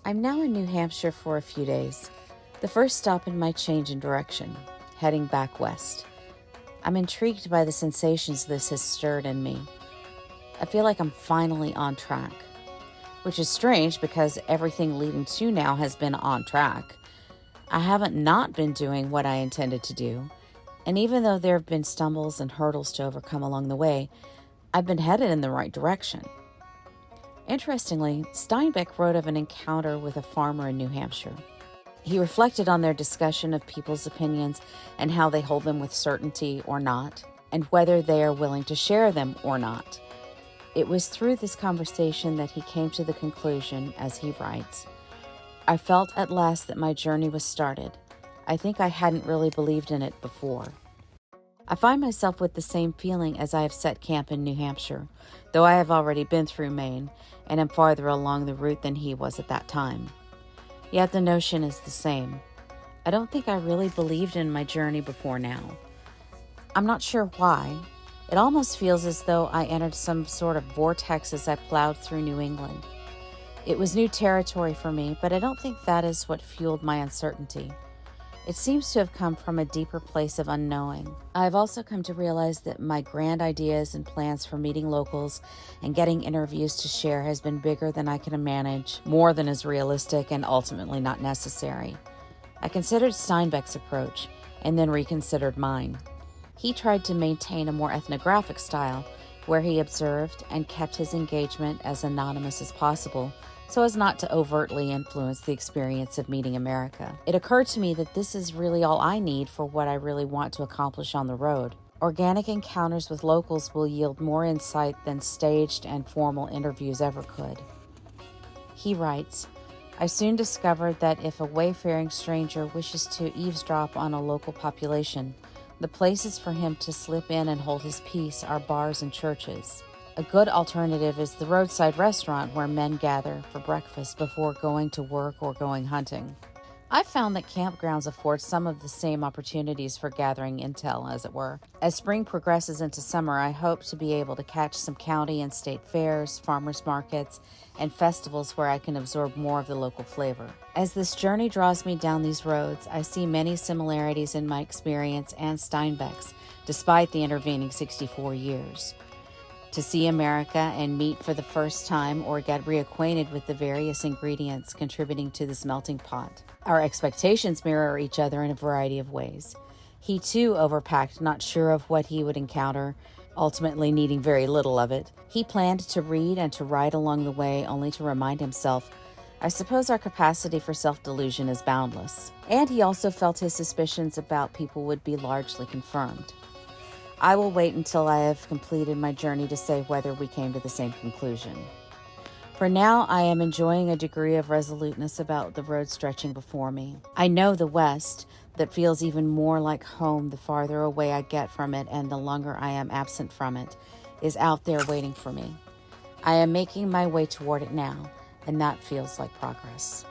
I'm now in New Hampshire for a few days, the first stop in my change in direction, heading back west. I'm intrigued by the sensations this has stirred in me. I feel like I'm finally on track, which is strange because everything leading to now has been on track. I haven't not been doing what I intended to do, and even though there have been stumbles and hurdles to overcome along the way, I've been headed in the right direction. Interestingly, Steinbeck wrote of an encounter with a farmer in New Hampshire. He reflected on their discussion of people's opinions and how they hold them with certainty or not, and whether they are willing to share them or not. It was through this conversation that he came to the conclusion, as he writes, "I felt at last that my journey was started. I think I hadn't really believed in it before." I find myself with the same feeling as I have set camp in New Hampshire, though I have already been through Maine and am farther along the route than he was at that time. Yet the notion is the same. I don't think I really believed in my journey before now. I'm not sure why. It almost feels as though I entered some sort of vortex as I plowed through New England. It was new territory for me, but I don't think that is what fueled my uncertainty. It seems to have come from a deeper place of unknowing. I've also come to realize that my grand ideas and plans for meeting locals and getting interviews to share has been bigger than I can manage, more than is realistic, and ultimately not necessary. I considered Steinbeck's approach and then reconsidered mine. He tried to maintain a more ethnographic style where he observed and kept his engagement as anonymous as possible, so as not to overtly influence the experience of meeting America. It occurred to me that this is really all I need for what I really want to accomplish on the road. Organic encounters with locals will yield more insight than staged and formal interviews ever could. He writes, "I soon discovered that if a wayfaring stranger wishes to eavesdrop on a local population, the places for him to slip in and hold his peace are bars and churches. A good alternative is the roadside restaurant where men gather for breakfast before going to work or going hunting." I've found that campgrounds afford some of the same opportunities for gathering intel, as it were. As spring progresses into summer, I hope to be able to catch some county and state fairs, farmers markets, and festivals where I can absorb more of the local flavor. As this journey draws me down these roads, I see many similarities in my experience and Steinbeck's, despite the intervening 64 years. To see America and meet for the first time or get reacquainted with the various ingredients contributing to this melting pot. Our expectations mirror each other in a variety of ways. He too overpacked, not sure of what he would encounter, ultimately needing very little of it. He planned to read and to write along the way, only to remind himself, I suppose our capacity for self-delusion is boundless. And he also felt his suspicions about people would be largely confirmed. I will wait until I have completed my journey to say whether we came to the same conclusion. For now, I am enjoying a degree of resoluteness about the road stretching before me. I know the West, that feels even more like home the farther away I get from it and the longer I am absent from it, is out there waiting for me. I am making my way toward it now, and that feels like progress.